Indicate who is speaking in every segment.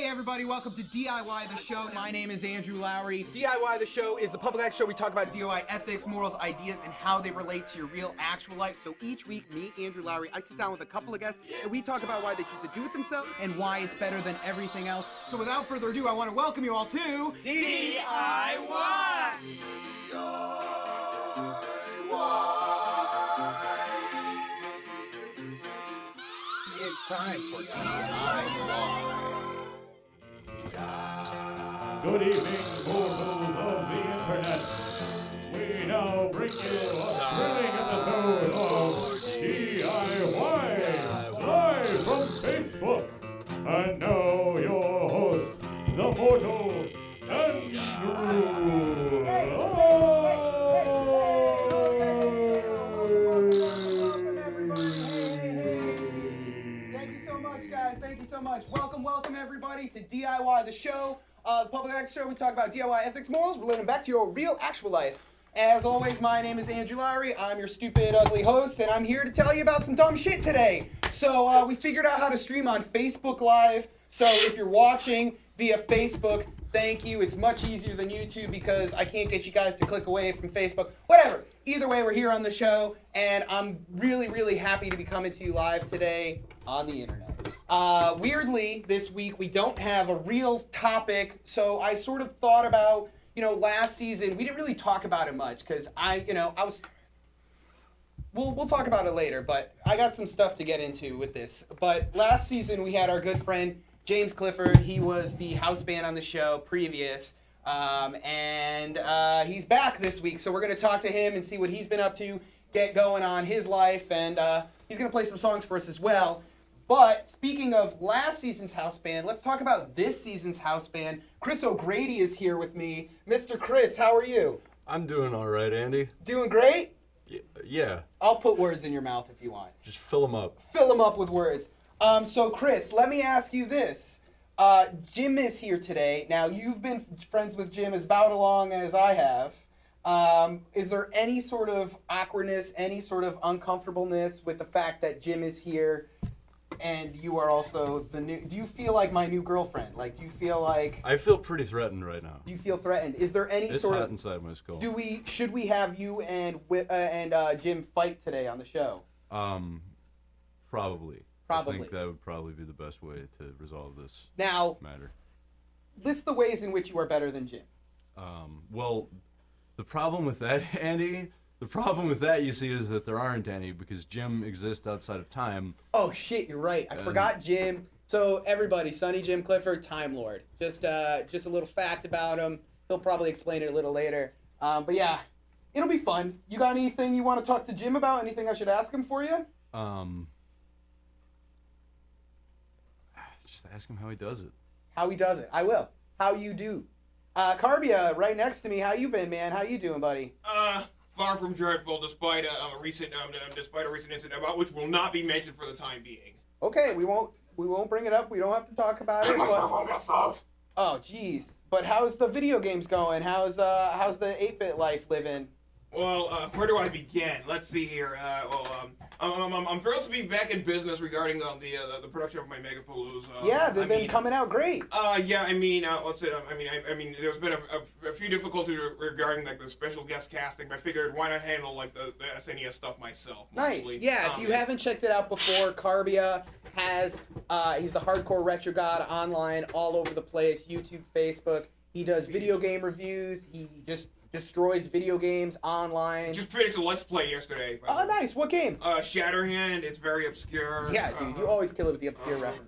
Speaker 1: everybody, welcome to DIY the show. My name is Andrew Lowry. DIY the show is the public act show. We talk about DIY ethics, morals, ideas, and how they relate to your real, actual life. So each week, me, Andrew Lowry, I sit down with a couple of guests, and we talk about why they choose to do it themselves and why it's better than everything else. So without further ado, I want to welcome you all to DIY.
Speaker 2: It's time for DIY.
Speaker 3: Good evening, mortals of the internet. We now bring you a thrilling episode of DIY, live from Facebook. And now your host, the mortal Andrew.
Speaker 1: Thank you so much. Welcome everybody to DIY the show, the public act show. We talk about DIY ethics, morals, relating back to your real, actual life. As always, my name is Andrew Lowry. I'm your stupid, ugly host, and I'm here to tell you about some dumb shit today. So we figured out how to stream on Facebook Live. So if you're watching via Facebook, thank you. It's much easier than YouTube because I can't get you guys to click away from Facebook. Whatever. Either way, we're here on the show, and I'm really happy to be coming to you live today on the internet. Weirdly, this week we don't have a real topic, so I sort of thought about, last season, we didn't really talk about it much, because we'll talk about it later, but I got some stuff to get into with this. But last season we had our good friend, James Clifford. He was the house band on the show previous, and he's back this week, so we're going to talk to him and see what he's been up to, get going on his life, and he's going to play some songs for us as well. But speaking of last season's house band, let's talk about this season's house band. Chris O'Grady is here with me. Mr. Chris, how are you?
Speaker 4: I'm doing all right, Andy.
Speaker 1: Doing great?
Speaker 4: Yeah.
Speaker 1: I'll put words in your mouth if you want.
Speaker 4: Just fill them up.
Speaker 1: Fill them up with words. So Chris, let me ask you this. Jim is here today. Now, you've been friends with Jim as about as long as I have. Is there any sort of awkwardness, any sort of uncomfortableness with the fact that Jim is here and you are also the new... Do you feel like my new girlfriend? Like, do you feel like...
Speaker 4: I feel pretty threatened right now.
Speaker 1: Do you feel threatened? Is there any
Speaker 4: it's
Speaker 1: sort
Speaker 4: hot
Speaker 1: of...
Speaker 4: inside my skull.
Speaker 1: Should we have you and Jim fight today on the show?
Speaker 4: Probably. I think that would probably be the best way to resolve this matter.
Speaker 1: List the ways in which you are better than Jim.
Speaker 4: Well, the problem with that, Andy... The problem with that, you see, is that there aren't any because Jim exists outside of time.
Speaker 1: Oh shit, you're right. I forgot Jim. So everybody, Sonny Jim Clifford, Time Lord. Just a little fact about him. He'll probably explain it a little later. But yeah, it'll be fun. You got anything you want to talk to Jim about? Anything I should ask him for you?
Speaker 4: Just ask him how he does it.
Speaker 1: How he does it. I will. How you do. Carbia, right next to me. How you been, man? How you doing, buddy?
Speaker 2: Far from dreadful, despite a recent incident about which will not be mentioned for the time being.
Speaker 1: Okay, we won't bring it up. We don't have to talk about it. But... Oh, jeez. But how's the video games going? How's the 8-bit life living?
Speaker 2: Well, where do I begin? Let's see here. I'm thrilled to be back in business regarding the production of my Megapalooza.
Speaker 1: Yeah, they've been coming out great.
Speaker 2: Yeah, I mean, what's it? I mean, there's been a few difficulties regarding like the special guest casting. But I figured why not handle like the SNES stuff myself. Mostly.
Speaker 1: Nice. Yeah, if you haven't checked it out before, Carbia has he's the hardcore retro god online all over the place. YouTube, Facebook. He does video game reviews. He just destroys video games online.
Speaker 2: Just finished a Let's Play yesterday.
Speaker 1: Oh, nice. What game?
Speaker 2: Shatterhand. It's very obscure.
Speaker 1: Yeah, dude. You always kill it with the obscure references.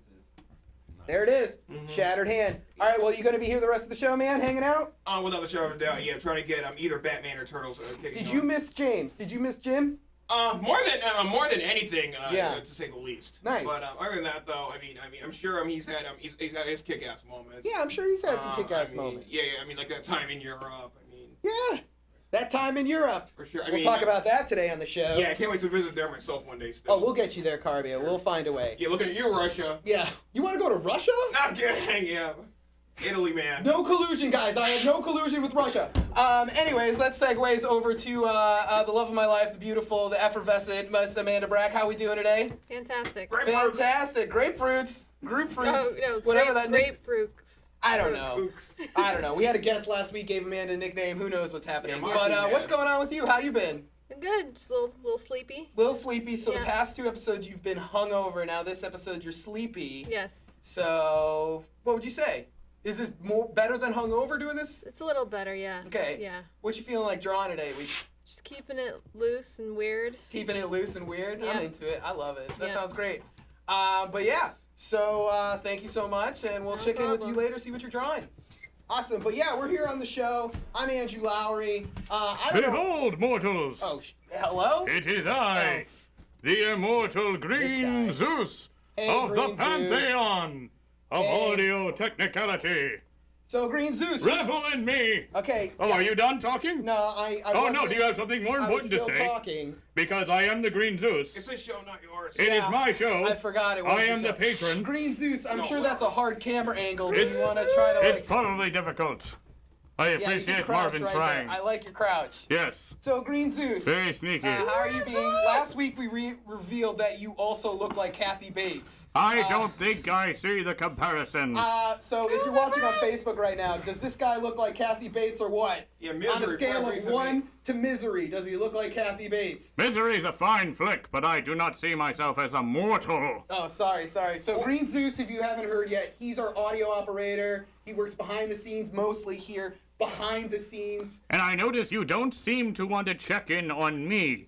Speaker 1: There it is. Mm-hmm. Shattered Hand. All right, well, you going to be here the rest of the show, man? Hanging out?
Speaker 2: Without a shadow of a doubt, yeah. Trying to get either Batman or Turtles.
Speaker 1: Did you miss James? Did you miss Jim?
Speaker 2: More than anything, to say the least.
Speaker 1: Nice.
Speaker 2: But other than that, though, I mean, I'm sure he's had his kick-ass moments.
Speaker 1: Yeah, I'm sure he's had some kick-ass moments.
Speaker 2: Yeah, I mean, like that time in Europe.
Speaker 1: Yeah, that time in Europe.
Speaker 2: For sure.
Speaker 1: We'll talk about that today on the show.
Speaker 2: Yeah, I can't wait to visit there myself one day still.
Speaker 1: Oh, we'll get you there, Carbia. We'll find a way.
Speaker 2: Yeah, looking at you, Russia.
Speaker 1: Yeah. You want to go to Russia?
Speaker 2: Not kidding, yeah. Italy, man.
Speaker 1: No collusion, guys. I had no collusion with Russia. Anyways, let's segues over to the love of my life, the beautiful, the effervescent Miss Amanda Brack. How we doing today?
Speaker 5: Fantastic.
Speaker 1: Fantastic. Grapefruits. Groupfruits.
Speaker 5: No, it's
Speaker 1: whatever that
Speaker 5: grapefruits.
Speaker 1: I don't know. I don't know. We had a guest last week, gave Amanda a nickname. Who knows what's happening?
Speaker 2: Yeah,
Speaker 1: but what's going on with you? How you been?
Speaker 5: I'm good. Just a little sleepy.
Speaker 1: Little sleepy. So the
Speaker 5: Yeah.
Speaker 1: past 2 episodes you've been hungover. Now this episode you're sleepy.
Speaker 5: Yes.
Speaker 1: So what would you say? Is this better than hungover doing this?
Speaker 5: It's a little better, yeah.
Speaker 1: Okay.
Speaker 5: Yeah.
Speaker 1: What you feeling like drawing today?
Speaker 5: Just keeping it loose and weird.
Speaker 1: Keeping it loose and weird.
Speaker 5: Yeah.
Speaker 1: I'm into it. I love it. That
Speaker 5: Yeah.
Speaker 1: sounds great. But yeah. So thank you so much, and we'll
Speaker 5: No
Speaker 1: check in with you
Speaker 5: problem.
Speaker 1: later. See what you're drawing. Awesome. But yeah, we're here on the show. I'm Andrew Lowry. I don't know.
Speaker 3: Behold, mortals!
Speaker 1: Oh, hello.
Speaker 3: It is I, the immortal
Speaker 1: This
Speaker 3: Green
Speaker 1: guy.
Speaker 3: Zeus
Speaker 1: Hey,
Speaker 3: of the
Speaker 1: Green Zeus.
Speaker 3: Pantheon of
Speaker 1: Hey.
Speaker 3: audio technicality.
Speaker 1: So Green Zeus.
Speaker 3: Revel in me!
Speaker 1: Okay.
Speaker 3: Oh,
Speaker 1: yeah.
Speaker 3: are you done talking?
Speaker 1: No, I
Speaker 3: Oh, no,
Speaker 1: wasn't-
Speaker 3: do you have something more
Speaker 1: I was
Speaker 3: important to
Speaker 1: still
Speaker 3: say?
Speaker 1: talking.
Speaker 3: Because I am the Green Zeus.
Speaker 2: It's a show, not yours.
Speaker 3: It is
Speaker 1: Yeah,
Speaker 3: my show.
Speaker 1: I forgot it was
Speaker 3: I
Speaker 1: your
Speaker 3: am the
Speaker 1: show.
Speaker 3: patron.
Speaker 1: Green Zeus. I'm
Speaker 2: No,
Speaker 1: sure that's a hard camera angle. Do
Speaker 3: It's-
Speaker 1: you want to try to
Speaker 3: It's
Speaker 1: like?
Speaker 3: probably difficult. I
Speaker 1: Yeah, you can
Speaker 3: appreciate
Speaker 1: crouch
Speaker 3: Marvin
Speaker 1: right
Speaker 3: trying.
Speaker 1: there. I like your crouch.
Speaker 3: Yes.
Speaker 1: So Green Zeus.
Speaker 3: Very sneaky.
Speaker 1: How are you being? Last week we revealed that you also look like Kathy Bates.
Speaker 3: I don't think I see the comparison.
Speaker 1: So if you're watching on Facebook right now, does this guy look like Kathy Bates or what?
Speaker 2: Yeah,
Speaker 1: On a
Speaker 2: Misery.
Speaker 1: scale
Speaker 2: Frederick's
Speaker 1: of
Speaker 2: a
Speaker 1: 1 to Misery, does he look like Kathy Bates?
Speaker 3: Misery's a fine flick, but I do not see myself as a mortal.
Speaker 1: Oh, sorry. So Green Zeus, if you haven't heard yet, he's our audio operator. He works behind the scenes, mostly here behind the scenes.
Speaker 3: And I notice you don't seem to want to check in on me,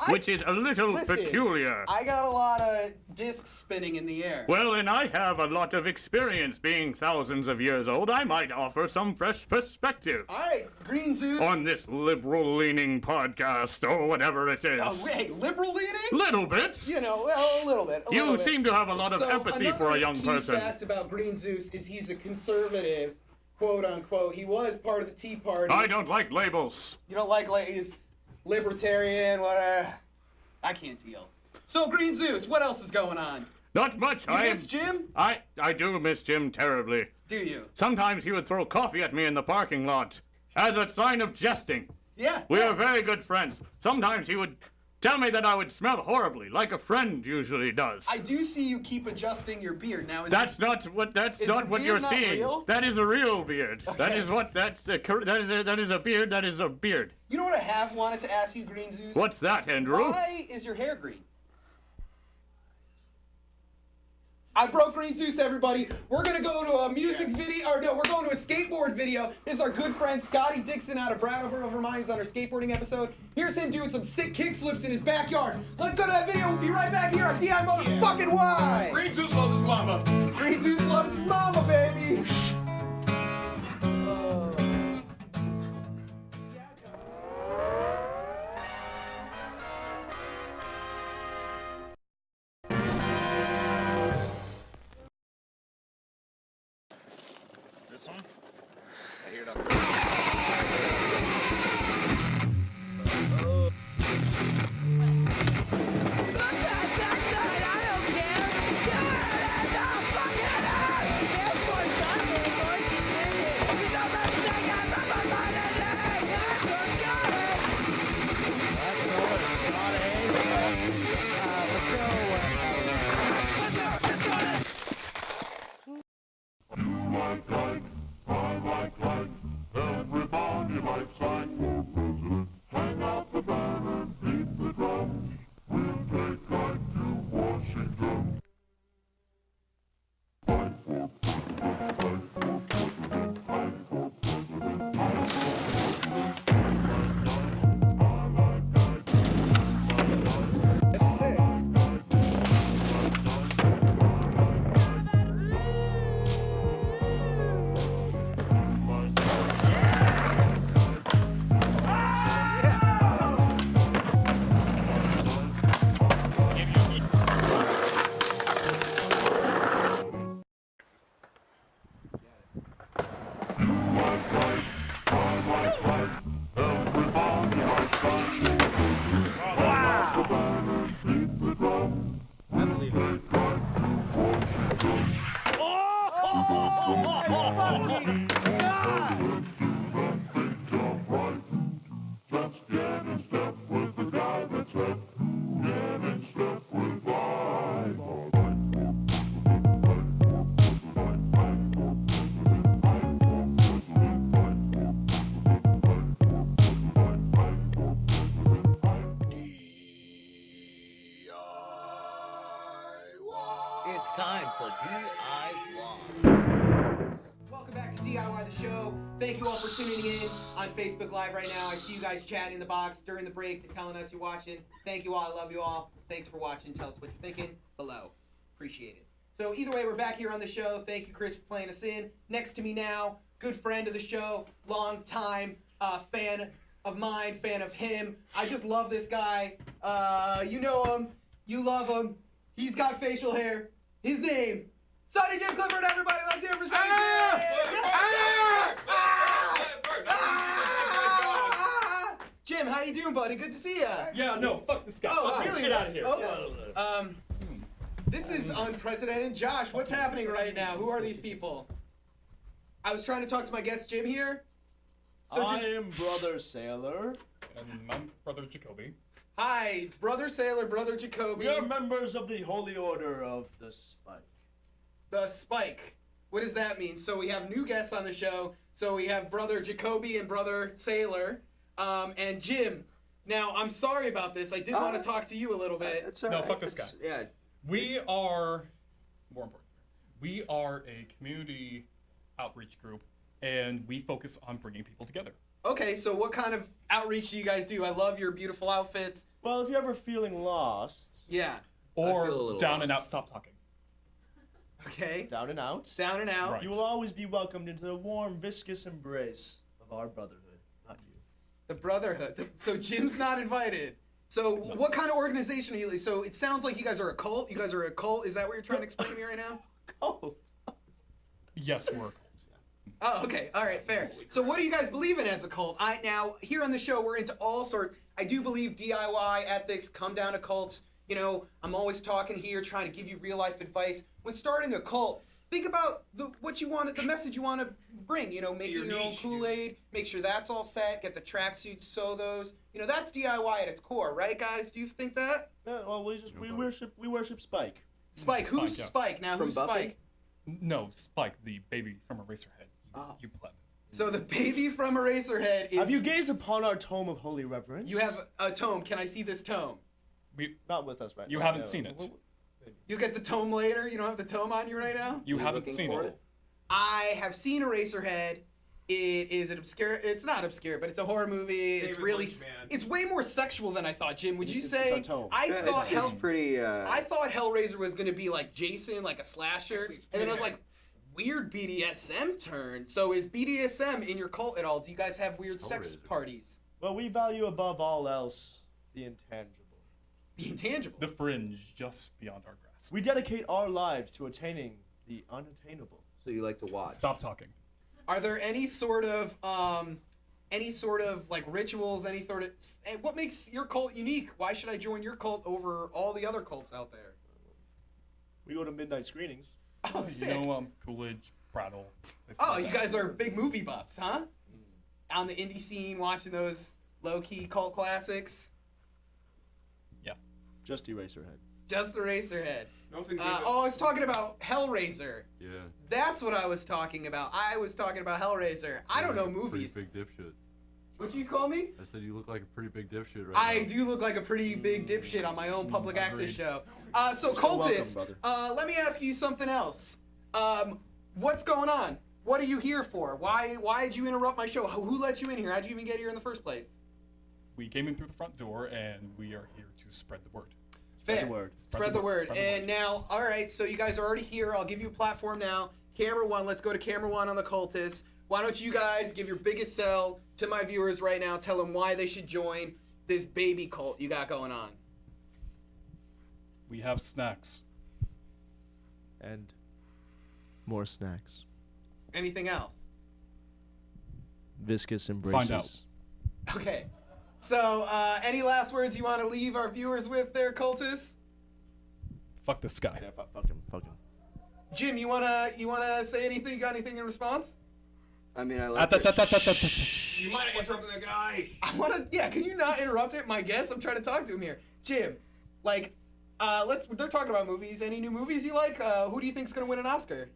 Speaker 3: which is a little
Speaker 1: Listen,
Speaker 3: peculiar.
Speaker 1: I got a lot of discs spinning in the air.
Speaker 3: Well, and I have a lot of experience being thousands of years old. I might offer some fresh perspective
Speaker 1: All right, Green Zeus.
Speaker 3: on this liberal-leaning podcast, or whatever it is.
Speaker 1: Oh, hey, liberal leaning?
Speaker 3: Little bit.
Speaker 1: You know, well, a little bit. A
Speaker 3: You
Speaker 1: little bit.
Speaker 3: seem to have a lot of
Speaker 1: So
Speaker 3: empathy for a young
Speaker 1: key
Speaker 3: person.
Speaker 1: fact about Green Zeus is he's a conservative, quote unquote. He was part of the Tea Party.
Speaker 3: I don't like labels.
Speaker 1: You don't like he's libertarian, whatever. I can't deal. So Green Zeus, what else is going on?
Speaker 3: Not much.
Speaker 1: You miss Jim?
Speaker 3: I do miss Jim terribly.
Speaker 1: Do you?
Speaker 3: Sometimes he would throw coffee at me in the parking lot as a sign of jesting.
Speaker 1: Yeah.
Speaker 3: We
Speaker 1: yeah.
Speaker 3: are very good friends. Sometimes he would tell me that I would smell horribly, like a friend usually does.
Speaker 1: I do see you keep adjusting your beard now.
Speaker 3: That's not what
Speaker 1: Is
Speaker 3: not
Speaker 1: the
Speaker 3: what
Speaker 1: beard
Speaker 3: you're
Speaker 1: not
Speaker 3: seeing.
Speaker 1: real?
Speaker 3: That is a real beard. That
Speaker 1: Okay.
Speaker 3: is what that is a beard. That is a beard.
Speaker 1: You know what I have wanted to ask you, Green Zeus?
Speaker 3: What's that, Andrew?
Speaker 1: Why is your hair green? I broke Green Zeus, everybody. We're gonna go to a music video, or no, we're going to a skateboard video. This is our good friend Scotty Dixon out of Brattleboro, Vermont. He's on our skateboarding episode. Here's him doing some sick kickflips in his backyard. Let's go to that video. We'll be right back here on DI Motherfucking Y.
Speaker 2: Green Zeus loves his mama.
Speaker 1: Green Zeus loves his mama, baby.
Speaker 3: This one?
Speaker 2: I hear it.
Speaker 6: Everybody likes Ike for president. Hang out the banner, beat the drum. We'll take Ike to Washington. Ike for president, Ike for president, Ike for president, Ike for president. I like Ike.
Speaker 1: That's sick.
Speaker 6: fucking God! Just get in step with the guy that's hip. Get in step with
Speaker 7: It's time for DIY.
Speaker 1: Welcome back to DIY the show. Thank you all for tuning in on Facebook Live right now. I see you guys chatting in the box during the break and telling us you're watching. Thank you all. I love you all. Thanks for watching. Tell us what you're thinking below. Appreciate it. So either way, we're back here on the show. Thank you, Chris, for playing us in. Next to me now, good friend of the show, long time fan of mine, fan of him. I just love this guy. You know him. You love him. He's got facial hair. His name, Sonny Jim, Clifford, everybody. Let's hear it for Sonny Jim. Jim, how you doing, buddy? Good to see you.
Speaker 8: Yeah, no, fuck this guy.
Speaker 1: Oh, really?
Speaker 8: Get out of here.
Speaker 1: Oh. This is unprecedented. Josh, what's happening right now? Who are these people? I was trying to talk to my guest Jim here. So
Speaker 9: I am Brother Sailor.
Speaker 8: And I'm Brother Jacoby.
Speaker 1: Hi, Brother Sailor, Brother Jacoby.
Speaker 9: We are members of the Holy Order of the Spike.
Speaker 1: The Spike. What does that mean? So we have new guests on the show. So we have Brother Jacoby and Brother Sailor, and Jim. Now, I'm sorry about this. I did want to talk to you a little bit.
Speaker 9: It's all
Speaker 8: No,
Speaker 9: right.
Speaker 8: fuck this guy.
Speaker 9: Yeah.
Speaker 8: We are, more important, we are a community outreach group, and we focus on bringing people together.
Speaker 1: Okay, so what kind of outreach do you guys do? I love your beautiful outfits.
Speaker 9: Well, if you're ever feeling lost,
Speaker 1: Yeah.
Speaker 8: Or down and out, stop talking.
Speaker 1: Okay.
Speaker 9: down and out,
Speaker 1: Down and out.
Speaker 8: Right.
Speaker 9: you will always be welcomed into the warm, viscous embrace of our brotherhood. Not you.
Speaker 1: The Brotherhood. So Jim's not invited. So what kind of organization are you? So it sounds like you guys are a cult. You guys are a cult. Is that what you're trying to explain to me right now?
Speaker 9: Oh.
Speaker 8: Yes, we're a cult.
Speaker 1: Oh, okay. All right, fair. So what do you guys believe in as a cult? Now, here on the show, we're into all sorts. I do believe DIY, ethics, come down to cults. You know, I'm always talking here, trying to give you real life advice. When starting a cult, think about the message you want to bring. You know, make your own
Speaker 2: niche.
Speaker 1: Kool-Aid, make sure that's all set, get the tracksuits, sew those. You know, that's DIY at its core, right, guys? Do you think that?
Speaker 9: Yeah, well, we worship Spike.
Speaker 1: Spike, who's
Speaker 8: Spike, yes.
Speaker 1: Spike? Now,
Speaker 7: From
Speaker 1: who's
Speaker 7: Buffy?
Speaker 1: Spike?
Speaker 8: No, Spike, the baby from Eraserhead. You pleb.
Speaker 1: So the baby from Eraserhead is.
Speaker 9: Have you gazed upon our tome of holy reverence?
Speaker 1: You have a tome. Can I see this tome?
Speaker 9: Not with us right
Speaker 8: You
Speaker 9: now.
Speaker 8: haven't
Speaker 9: no.
Speaker 8: seen it.
Speaker 1: You get the tome later. You don't have the tome on you right now.
Speaker 8: You haven't
Speaker 7: looking
Speaker 8: seen
Speaker 7: for
Speaker 8: it.
Speaker 7: it?
Speaker 1: I have seen Eraserhead. It is an obscure. It's not obscure, but it's a horror movie. It's
Speaker 2: David
Speaker 1: really.
Speaker 2: Lynch, man.
Speaker 1: It's way more sexual than I thought, Jim. Would you
Speaker 9: It's
Speaker 1: say?
Speaker 9: a tome.
Speaker 1: I
Speaker 7: Yeah,
Speaker 1: thought
Speaker 7: it's pretty.
Speaker 1: I thought Hellraiser was gonna be like Jason, like a slasher,
Speaker 2: Actually, it's
Speaker 1: and then I was
Speaker 2: pretty
Speaker 1: like, weird BDSM turn. So is BDSM in your cult at all? Do you guys have weird sex
Speaker 4: Hellraiser.
Speaker 1: parties?
Speaker 9: Well, we value above all else the intangible.
Speaker 1: The intangible.
Speaker 8: The fringe, just beyond our grasp.
Speaker 9: We dedicate our lives to attaining the unattainable.
Speaker 7: So you like to watch.
Speaker 8: Stop talking.
Speaker 1: Are there any sort of like rituals, and what makes your cult unique? Why should I join your cult over all the other cults out there?
Speaker 9: We go to midnight screenings.
Speaker 1: Oh,
Speaker 8: You
Speaker 1: sick.
Speaker 8: know, Coolidge, Prattle. places
Speaker 1: Oh,
Speaker 8: like
Speaker 1: you
Speaker 8: that.
Speaker 1: guys are big movie buffs, huh? On the indie scene, watching those low-key cult classics.
Speaker 8: Yeah.
Speaker 9: Just Eraserhead.
Speaker 1: Just Eraserhead.
Speaker 2: Nothing.
Speaker 1: I was talking about Hellraiser.
Speaker 4: Yeah.
Speaker 1: That's what I was talking about. I was talking about Hellraiser. I don't know movies.
Speaker 4: Pretty big dipshit.
Speaker 1: What'd you call me?
Speaker 4: I said you look like a pretty big dipshit right
Speaker 1: I
Speaker 4: now.
Speaker 1: do look like a pretty big dipshit on my own public access
Speaker 8: agreed.
Speaker 1: show. So
Speaker 9: You're so
Speaker 1: cultists,
Speaker 9: welcome,
Speaker 1: let me ask you something else. What's going on? What are you here for? Why did you interrupt my show? Who let you in here? How'd you even get here in the first place?
Speaker 8: We came in through the front door, and we are here to spread the word.
Speaker 1: Fair.
Speaker 9: the word.
Speaker 1: Spread the word.
Speaker 8: Spread the
Speaker 1: And
Speaker 8: word.
Speaker 1: now, all right, so you guys are already here. I'll give you a platform now. Camera one, let's go to camera one on the cultists. Why don't you guys give your biggest sell to my viewers right now? Tell them why they should join this baby cult you got going on.
Speaker 8: We have snacks.
Speaker 9: And more snacks.
Speaker 1: Anything else?
Speaker 9: Viscous embraces.
Speaker 8: Find out.
Speaker 1: Okay. So, any last words you want to leave our viewers with there, cultists?
Speaker 8: Fuck this guy.
Speaker 9: Yeah, fuck him.
Speaker 1: Jim, you wanna say anything? You got anything in response?
Speaker 7: I mean, I
Speaker 8: Ah,
Speaker 7: like
Speaker 8: ta- ta-
Speaker 7: it.
Speaker 8: ta- ta- ta- ta-
Speaker 2: You might have interrupted the guy.
Speaker 1: I wanna. Yeah, can you not interrupt it? My guest. I'm trying to talk to him here. Jim, like, they're talking about movies. Any new movies you like? Who do you think's gonna win an Oscar?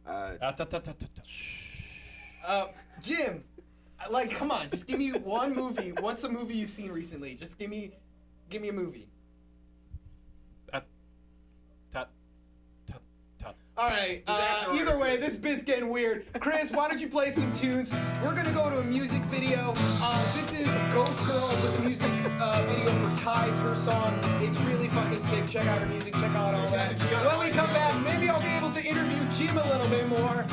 Speaker 8: Ah, ta- ta- ta- ta- ta.
Speaker 1: Jim, like, come on, just give me one movie. What's a movie you've seen recently? Just give me a movie.
Speaker 8: Ah, ta- ta- ta.
Speaker 1: All right.
Speaker 2: Disaster
Speaker 1: Either
Speaker 2: alert.
Speaker 1: way, this bit's getting weird. Chris, why don't you play some tunes? We're gonna go to a music video. This is Ghost Girl with a music video for Tides, her song. It's really fucking sick. Check out her music. Check out all that. When we come back, maybe I'll be able to interview Jim a little bit more.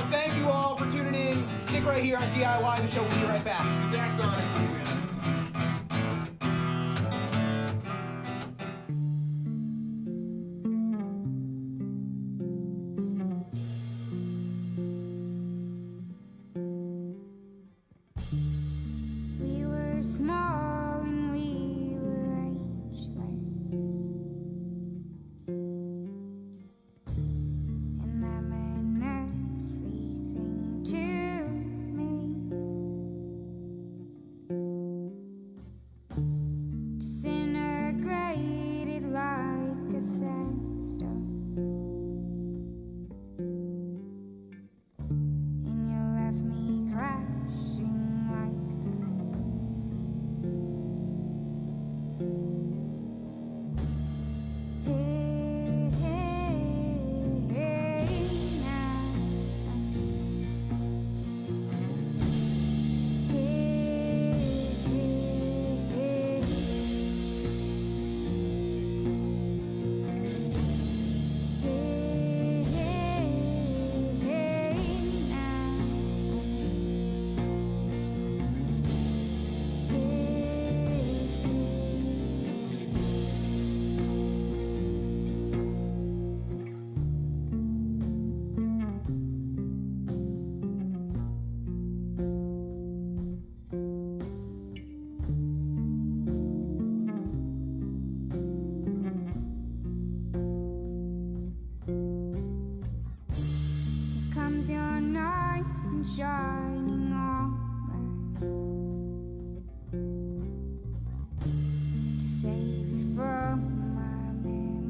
Speaker 1: Thank you all for tuning in. Stick right here on DIY the show. We'll be right back.
Speaker 2: Disaster alert.
Speaker 10: We were small and we were ageless, and that meant everything to me. Disintegrated like a sandstone, and you left me crashing like the sea. Hey, hey, hey, now. Hey, hey, hey. Hey, hey, hey, now. Here comes your knight in shining armor to save you from my memory.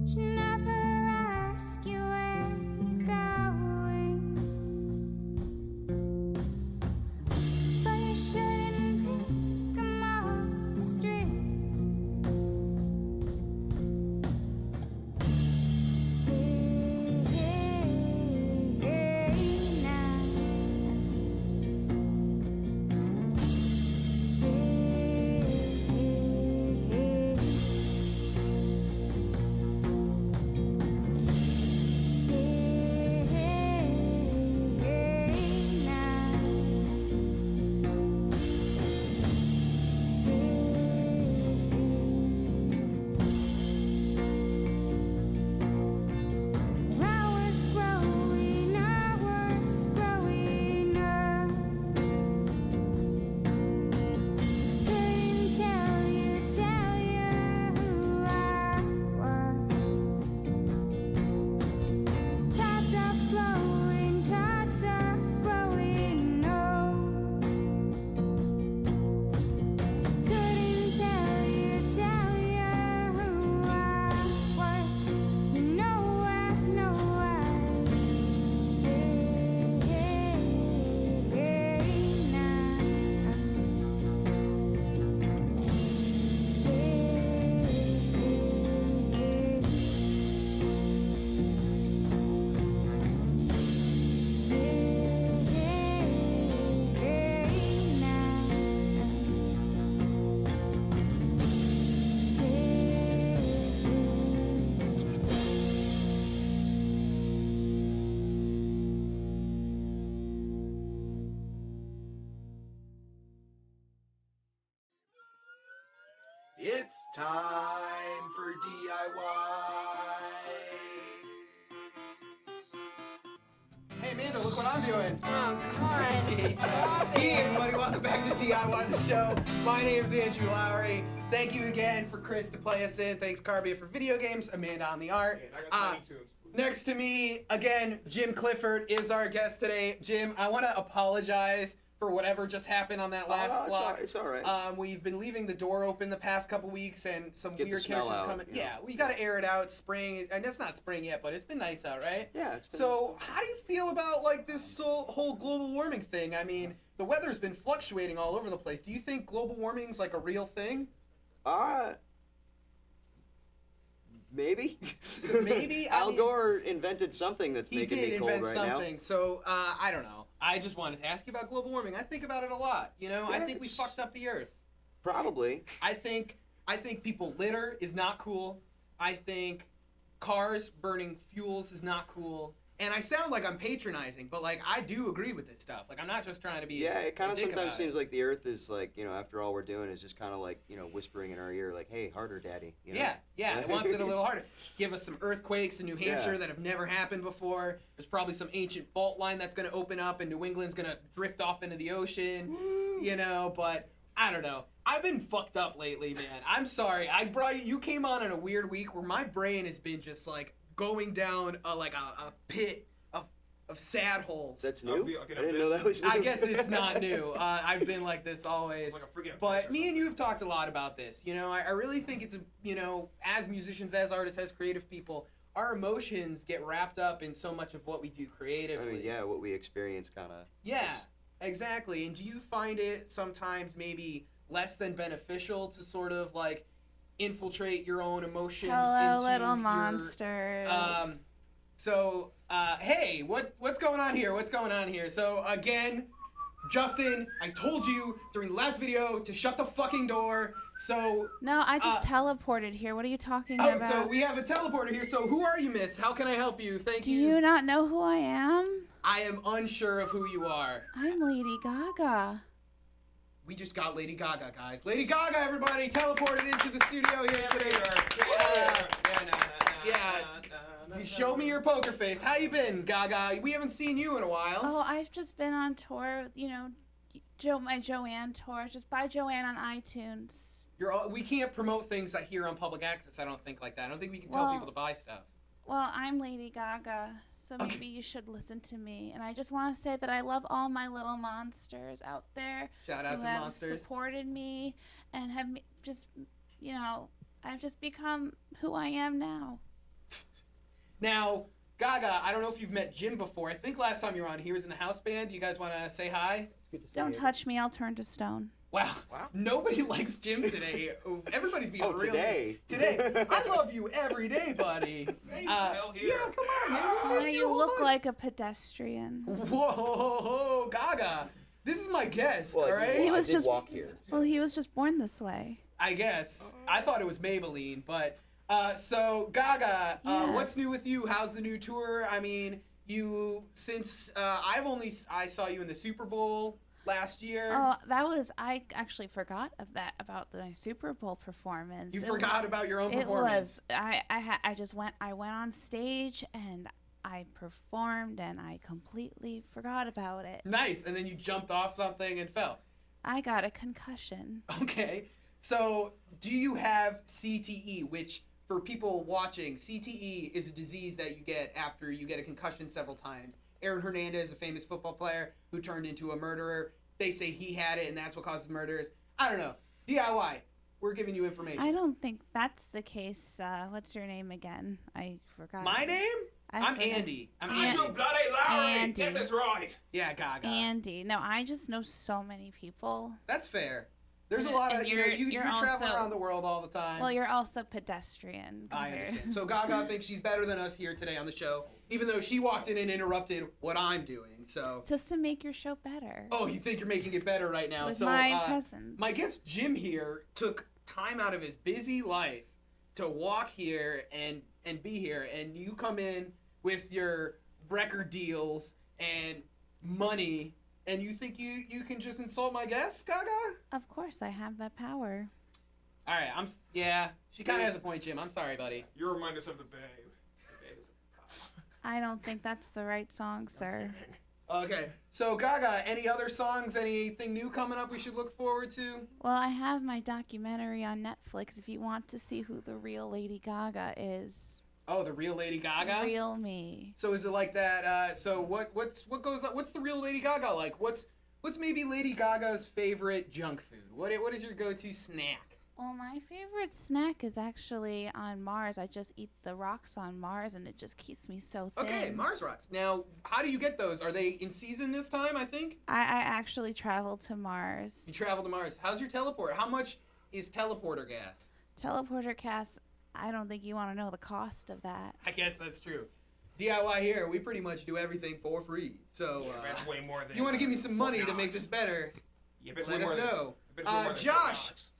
Speaker 10: Should never ask you where you're going, but you shouldn't pick 'em off the street. Hey, hey, hey, now. Hey, hey, hey. Hey, hey, hey, now. I was growing up. Couldn't tell you who I was. Tides are flowing, tides are growing old. Couldn't tell you who I was. You know I know I. Hey, hey, hey, now. Hey, hey, hey. Hey, hey, hey, now.
Speaker 1: It's time for DIY. Hey Amanda, look what I'm doing.
Speaker 5: Oh, God.
Speaker 1: Jeez.
Speaker 5: Stop
Speaker 1: Hey,
Speaker 5: it.
Speaker 1: everybody, welcome back to DIY the show. My name's Andrew Lowry. Thank you again for Chris to play us in. Thanks, Carbia, for video games. Amanda on the art.
Speaker 2: And I got Tiny Toons.
Speaker 1: Next to me, again, Jim Clifford is our guest today. Jim, I want to apologize for whatever just happened on that last block.
Speaker 7: It's all right.
Speaker 1: We've been leaving the door open the past couple weeks, and some
Speaker 7: Get the
Speaker 1: weird
Speaker 7: smell
Speaker 1: characters
Speaker 7: out,
Speaker 1: coming.
Speaker 7: you know.
Speaker 1: Yeah, we got to air it out. Spring, and it's not spring yet, but it's been nice out, right?
Speaker 7: Yeah, it's been.
Speaker 1: So, how do you feel about like this whole global warming thing? I mean, the weather's been fluctuating all over the place. Do you think global warming's like a real thing?
Speaker 7: Maybe.
Speaker 1: Maybe.
Speaker 7: Al Gore invented something that's
Speaker 1: He
Speaker 7: making
Speaker 1: did
Speaker 7: me cold
Speaker 1: invent
Speaker 7: right
Speaker 1: something.
Speaker 7: now.
Speaker 1: So, I don't know. I just wanted to ask you about global warming. I think about it a lot. You know, I
Speaker 7: Yeah,
Speaker 1: think we
Speaker 7: it's-
Speaker 1: fucked up the earth.
Speaker 7: Probably.
Speaker 1: I think people litter is not cool. I think cars burning fuels is not cool. And I sound like I'm patronizing, but like I do agree with this stuff. Like I'm not just trying to be.
Speaker 7: Yeah, it kind
Speaker 1: a
Speaker 7: of
Speaker 1: dick
Speaker 7: sometimes
Speaker 1: about
Speaker 7: seems
Speaker 1: it.
Speaker 7: like the Earth is like, you know, after all we're doing is just kind of like, you know, whispering in our ear, like, "Hey, harder, Daddy." You know?
Speaker 1: Yeah, it wants it a little harder. Give us some earthquakes in New Hampshire
Speaker 7: Yeah.
Speaker 1: that have never happened before. There's probably some ancient fault line that's going to open up, and New England's going to drift off into the ocean. You know, but I don't know. I've been fucked up lately, man. I'm sorry. You came on in a weird week where my brain has been just like going down a pit of sad holes.
Speaker 7: That's new.
Speaker 2: the-
Speaker 7: I didn't know that was new.
Speaker 1: I guess it's not new. I've been like this always.
Speaker 2: It's like a freaking
Speaker 1: But
Speaker 2: abyss or
Speaker 1: me and you have talked a lot about this. You know, I really think it's, you know, as musicians, as artists, as creative people, our emotions get wrapped up in so much of what we do
Speaker 7: I
Speaker 1: creatively.
Speaker 7: mean, yeah, what we experience kind of.
Speaker 1: Yeah, exactly. And do you find it sometimes maybe less than beneficial to sort of like infiltrate your own emotions
Speaker 11: Hello,
Speaker 1: into
Speaker 11: little
Speaker 1: your,
Speaker 11: monsters.
Speaker 1: Hey, what's going on here? What's going on here? So again, Justin, I told you during the last video to shut the fucking door. So
Speaker 11: No, I just teleported here. What are you talking
Speaker 1: oh,
Speaker 11: about?
Speaker 1: so we have a teleporter here. So who are you, miss? How can I help you? Thank
Speaker 11: Do you not know who I am?
Speaker 1: I am unsure of who you are.
Speaker 11: I'm Lady Gaga.
Speaker 1: We just got Lady Gaga, guys. Lady Gaga, everybody, teleported into the studio here today. You show me your poker face. How you been, Gaga? We haven't seen you in a while.
Speaker 11: Oh, I've just been on tour, you know, my Joanne tour. Just buy Joanne on iTunes.
Speaker 1: We can't promote things here on public access. I don't think like that. I don't think we can tell
Speaker 11: Well-
Speaker 1: people to buy stuff.
Speaker 11: Well, I'm Lady Gaga, so maybe you should listen to me. And I just want to say that I love all my little monsters out there
Speaker 1: Shout out
Speaker 11: who
Speaker 1: to
Speaker 11: have
Speaker 1: monsters.
Speaker 11: supported me and have just, you know, I've just become who I am now.
Speaker 1: Now, Gaga, I don't know if you've met Jim before. I think last time you were on, he was in the house band. Do you guys want to say hi?
Speaker 11: Don't touch me, I'll turn to stone.
Speaker 1: Wow. Nobody likes Jim today. Everybody's being
Speaker 7: Oh,
Speaker 1: real.
Speaker 7: today.
Speaker 1: Today. I love you every day, buddy.
Speaker 2: hell here.
Speaker 1: Yeah, come on, man. We
Speaker 11: Why
Speaker 1: miss
Speaker 11: you
Speaker 1: a
Speaker 11: look
Speaker 1: lot.
Speaker 11: like a pedestrian.
Speaker 1: Whoa, Gaga. This is my guest,
Speaker 7: Well,
Speaker 1: all right?
Speaker 11: He was
Speaker 7: I did
Speaker 11: just-
Speaker 7: walk here.
Speaker 11: Well, he was just born this way.
Speaker 1: I guess. I thought it was Maybelline, but so Gaga, what's
Speaker 11: Yes.
Speaker 1: new with you? How's the new tour? I mean, since I saw you in the Super Bowl last year.
Speaker 11: Oh, I actually forgot about the Super Bowl performance.
Speaker 1: You forgot about your own
Speaker 11: It
Speaker 1: performance.
Speaker 11: was, I went on stage and I performed and I completely forgot about it.
Speaker 1: Nice, and then you jumped off something and fell.
Speaker 11: I got a concussion.
Speaker 1: Okay, so do you have CTE, which for people watching, CTE is a disease that you get after you get a concussion several times. Aaron Hernandez, a famous football player who turned into a murderer, they say he had it and that's what causes murders. I don't know. DIY, we're giving you information.
Speaker 11: I don't think that's the case. What's your name again? I forgot.
Speaker 1: My name? I'm
Speaker 11: forgot.
Speaker 1: Andy. I'm
Speaker 2: I'm
Speaker 1: Andy.
Speaker 2: too bloody Lowry.
Speaker 11: Andy.
Speaker 2: If it's right.
Speaker 1: Yeah, Gaga.
Speaker 11: Andy. No, I just know so many people.
Speaker 1: That's fair. There's a
Speaker 11: And-
Speaker 1: lot of,
Speaker 11: and
Speaker 1: you know,
Speaker 11: you're
Speaker 1: you're traveling
Speaker 11: also-
Speaker 1: around the world all the time.
Speaker 11: Well, you're also pedestrian.
Speaker 1: I
Speaker 11: compared-
Speaker 1: understand. So Gaga thinks she's better than us here today on the show, even though she walked in and interrupted what I'm doing. So,
Speaker 11: Just to make your show better.
Speaker 1: oh, you think you're making it better right now?
Speaker 11: With
Speaker 1: So,
Speaker 11: my presence.
Speaker 1: my guest Jim here took time out of his busy life to walk here and be here, and you come in with your record deals and money, and you think you can just insult my guest, Gaga?
Speaker 11: Of course, I have that power.
Speaker 1: All right, yeah. She kind of has a point, Jim. I'm sorry, buddy.
Speaker 2: You remind us of the Babe.
Speaker 11: I don't think that's the right song, sir.
Speaker 1: Okay, so Gaga, any other songs, anything new coming up we should look forward to?
Speaker 11: Well, I have my documentary on Netflix if you want to see who the real Lady Gaga is.
Speaker 1: Oh, the real Lady Gaga?
Speaker 11: Real me.
Speaker 1: So is it like that? So what goes on? What's the real Lady Gaga like? What's maybe Lady Gaga's favorite junk food? What is your go-to snack?
Speaker 11: Well, my favorite snack is actually on Mars. I just eat the rocks on Mars, and it just keeps me so thin.
Speaker 1: Okay, Mars rocks. Now, how do you get those? Are they in season this time, I think?
Speaker 11: I actually traveled to Mars.
Speaker 1: You travel to Mars. How's your teleport? How much is teleporter gas?
Speaker 11: Teleporter cast, I don't think you want to know the cost of that.
Speaker 1: I guess that's true. DIY here, we pretty much do everything for free. So,
Speaker 2: That's way more than.
Speaker 1: if you want to give me some money to
Speaker 2: Fort
Speaker 1: make
Speaker 2: Knox.
Speaker 1: this better,
Speaker 2: Yeah, but it's
Speaker 1: let
Speaker 2: way
Speaker 1: us
Speaker 2: more than-
Speaker 1: know.
Speaker 2: but it's way more than Fort
Speaker 1: Josh,
Speaker 2: Knox.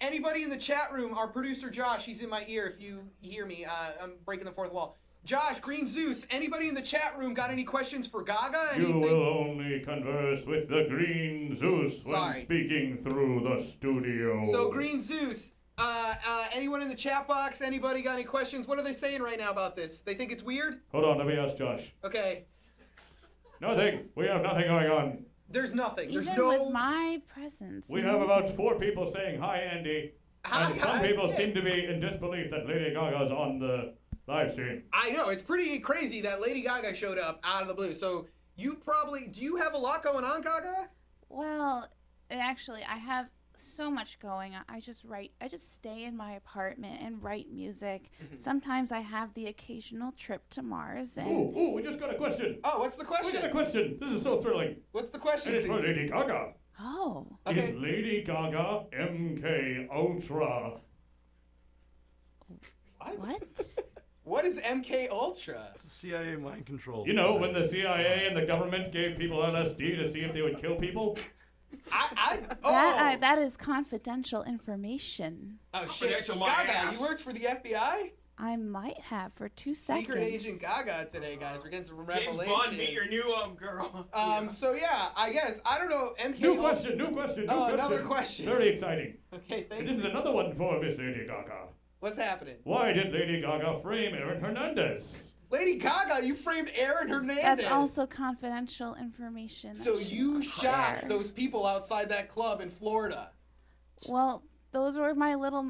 Speaker 1: anybody in the chat room, our producer Josh, he's in my ear if you hear me. I'm breaking the fourth wall. Josh, Green Zeus, anybody in the chat room got any questions for Gaga?
Speaker 3: You
Speaker 1: Anything?
Speaker 3: will only converse with the Green Zeus when
Speaker 1: Sorry.
Speaker 3: speaking through the studio.
Speaker 1: So, Green Zeus, anyone in the chat box, anybody got any questions? What are they saying right now about this? They think it's weird?
Speaker 3: Hold on, let me ask Josh.
Speaker 1: Okay.
Speaker 3: Nothing. We have nothing going on.
Speaker 1: There's nothing. There's
Speaker 11: Even
Speaker 1: no...
Speaker 11: with my presence.
Speaker 3: We have about 4 people saying hi, Andy.
Speaker 1: Hi,
Speaker 3: And some
Speaker 1: guys.
Speaker 3: people seem to be in disbelief that Lady Gaga's on the live stream.
Speaker 1: I know, it's pretty crazy that Lady Gaga showed up out of the blue. So, do you have a lot going on, Gaga?
Speaker 11: Well, actually, I have so much going on. I just stay in my apartment and write music. Sometimes I have the occasional trip to Mars. And
Speaker 3: Ooh, we just got a question.
Speaker 1: Oh, what's the
Speaker 3: We got a
Speaker 1: question?
Speaker 3: question. This is so thrilling.
Speaker 1: What's the question?
Speaker 3: And it's for
Speaker 1: Green Zeus?
Speaker 3: Lady Gaga.
Speaker 11: Oh.
Speaker 1: Okay.
Speaker 3: Is Lady Gaga MK Ultra?
Speaker 11: What?
Speaker 1: What is MK Ultra?
Speaker 4: It's CIA mind control.
Speaker 3: You know, when the CIA and the government gave people LSD to see if they would kill people?
Speaker 11: That is confidential information.
Speaker 1: Oh shit!
Speaker 2: Confidential my
Speaker 1: Gaga,
Speaker 2: ass.
Speaker 1: you worked for the FBI?
Speaker 11: I might have for 2 seconds.
Speaker 1: Secret Agent Gaga today, guys. We're getting some
Speaker 2: James
Speaker 1: revelations.
Speaker 2: Bond, meet your new girl.
Speaker 1: So yeah, I guess I don't know. MK.
Speaker 3: New question.
Speaker 1: Oh, another question.
Speaker 3: Very exciting.
Speaker 1: Okay, thank
Speaker 3: And this
Speaker 1: you.
Speaker 3: is another one for Miss Lady Gaga.
Speaker 1: What's happening?
Speaker 3: Why did Lady Gaga frame Aaron Hernandez?
Speaker 1: Lady Gaga, you framed Aaron Hernandez.
Speaker 11: That's also confidential information. that
Speaker 1: So
Speaker 11: she
Speaker 1: you
Speaker 11: not
Speaker 1: shot
Speaker 11: share.
Speaker 1: those people outside that club in Florida.
Speaker 11: Well, those were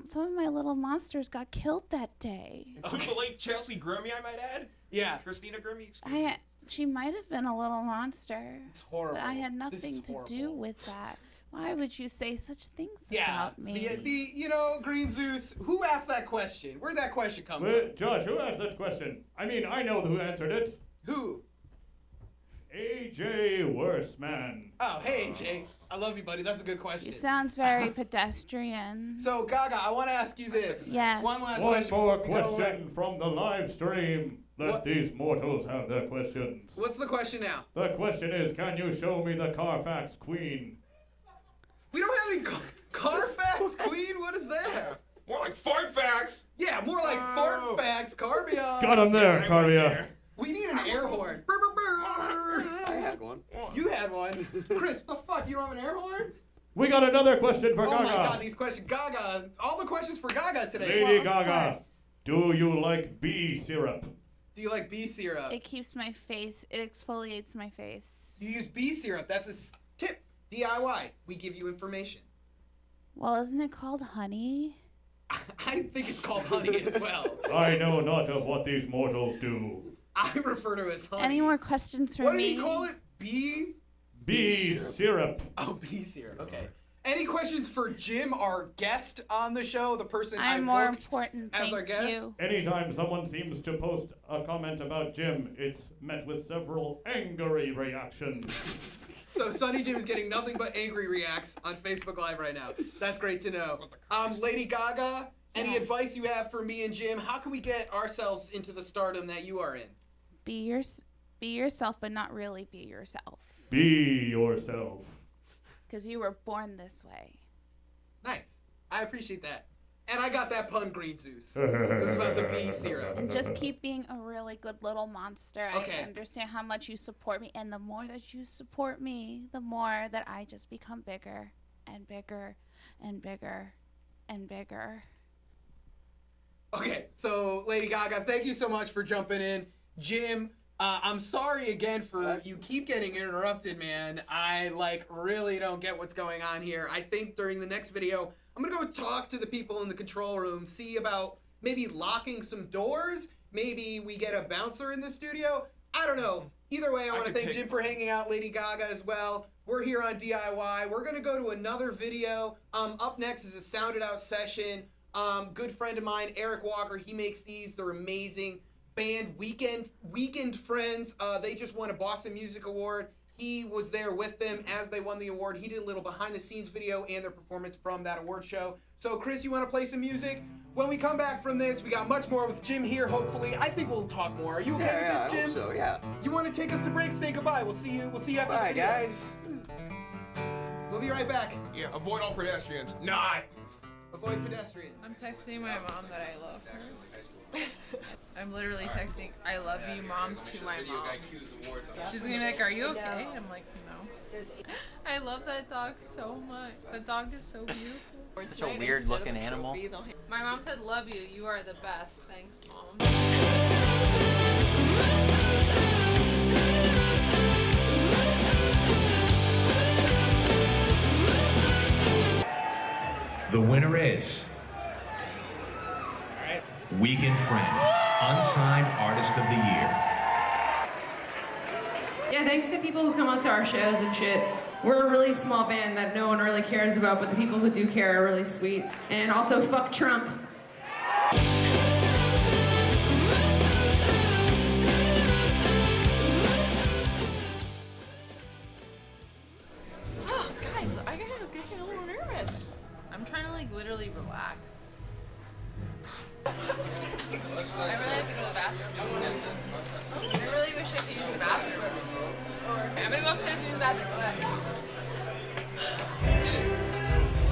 Speaker 11: some of my little monsters got killed that day.
Speaker 2: Including the late Chelsea Grimmy, I might add.
Speaker 1: Yeah.
Speaker 2: Christina Grimmy. excuse me.
Speaker 11: She might have been a little monster.
Speaker 1: It's horrible.
Speaker 11: But I had
Speaker 1: This is
Speaker 11: nothing to
Speaker 1: horrible.
Speaker 11: do with that. Why would you say such things
Speaker 1: Yeah.
Speaker 11: about me?
Speaker 1: Green Zeus, who asked that question? Where'd that question come
Speaker 3: Well,
Speaker 1: from?
Speaker 3: Josh, who asked that question? I mean, I know who answered it.
Speaker 1: Who?
Speaker 3: AJ Worstman.
Speaker 1: Oh, hey, AJ. I love you, buddy. That's a good question.
Speaker 11: You sounds very pedestrian.
Speaker 1: So, Gaga, I want to ask you this.
Speaker 11: Yes.
Speaker 1: One last
Speaker 3: One
Speaker 1: question
Speaker 3: more
Speaker 1: before we go away.
Speaker 3: question from the live stream. Let
Speaker 1: What?
Speaker 3: these mortals have their questions.
Speaker 1: What's the question now?
Speaker 3: The question is, can you show me the Carfax Queen?
Speaker 1: We don't have any Carfax Queen? What is that?
Speaker 2: More like fart facts.
Speaker 1: Yeah, more like fart facts. Carbia.
Speaker 3: Got him there,
Speaker 2: I went
Speaker 3: Carvia.
Speaker 2: there.
Speaker 1: We need an air horn. Brr, brr, brr.
Speaker 7: I had one.
Speaker 1: You had one. Chris, the fuck? You don't have an air horn?
Speaker 3: We got another question for
Speaker 1: Oh
Speaker 3: Gaga.
Speaker 1: my god, these questions. Gaga. All the questions for Gaga today.
Speaker 3: Lady
Speaker 11: Of
Speaker 3: Gaga,
Speaker 11: course.
Speaker 3: do you like bee syrup?
Speaker 1: Do you like bee syrup?
Speaker 11: It keeps my face. It exfoliates my face.
Speaker 1: Do you use bee syrup? That's a tip. DIY. We give you information.
Speaker 11: Well, isn't it called honey?
Speaker 1: I think it's called honey as well.
Speaker 3: I know not of what these mortals do.
Speaker 1: I refer to it as honey.
Speaker 11: Any more questions for
Speaker 1: What
Speaker 11: me?
Speaker 1: did he call it? Bee?
Speaker 3: Bee syrup.
Speaker 1: Oh, bee syrup. Okay. Any questions for Jim, our guest on the show, the person I
Speaker 11: I'm more
Speaker 1: booked
Speaker 11: important.
Speaker 1: as
Speaker 11: Thank
Speaker 1: our guest?
Speaker 11: you.
Speaker 3: Anytime someone seems to post a comment about Jim, it's met with several angry reactions.
Speaker 1: So Sonny Jim is getting nothing but angry reacts on Facebook Live right now. That's great to know. Lady Gaga, any
Speaker 11: Yes.
Speaker 1: advice you have for me and Jim? How can we get ourselves into the stardom that you are in?
Speaker 11: Be yourself, but not really be yourself.
Speaker 3: Be yourself.
Speaker 11: Because you were born this way.
Speaker 1: Nice. I appreciate that. And I got that pun, Green Zeus. It was about the bee syrup.
Speaker 11: And just keep being a really good little monster.
Speaker 1: Okay.
Speaker 11: I understand how much you support me. And the more that you support me, the more that I just become bigger and bigger and bigger and bigger.
Speaker 1: Okay, so Lady Gaga, thank you so much for jumping in. Jim, I'm sorry again for you keep getting interrupted, man. I really don't get what's going on here. I think during the next video, I'm gonna go talk to the people in the control room, see about maybe locking some doors. Maybe we get a bouncer in the studio. I don't know. Either way, I want to thank Jim for hanging out, Lady Gaga as well. We're here on DIY. We're gonna go to another video. Up next is a sounded out session. Good friend of mine, Eric Walker. He makes these. They're amazing. Band Weekend Friends. They just won a Boston Music Award. He was there with them as they won the award. He did a little behind the scenes video and their performance from that award show. So Chris, you want to play some music? When we come back from this, we got much more with Jim here, hopefully. I think we'll talk more. Are you okay with this, Jim?
Speaker 7: I hope so, yeah.
Speaker 1: You want to take us to break? Say goodbye. We'll see you after the
Speaker 7: Bye,
Speaker 1: video.
Speaker 7: guys.
Speaker 1: We'll be right back.
Speaker 2: Yeah, avoid all pedestrians. Not.
Speaker 1: Avoid pedestrians.
Speaker 12: I'm texting my mom that I love her. I'm literally texting, I love you, Mom, to my mom. She's gonna be like, are you okay? I'm like, no. I love that dog so much. The dog is so beautiful.
Speaker 13: Such a weird looking animal.
Speaker 12: My mom said, love you. You are the best. Thanks, Mom.
Speaker 14: The winner is Weekend Friends, Unsigned Artist of the Year.
Speaker 15: Yeah, thanks to people who come out to our shows and shit. We're a really small band that no one really cares about, but the people who do care are really sweet. And also, fuck Trump.
Speaker 12: Oh, guys, I get a little nervous. I'm trying to, literally relax. I really have to go to the bathroom. I really wish I could use the bathroom. I'm gonna go upstairs and use the bathroom.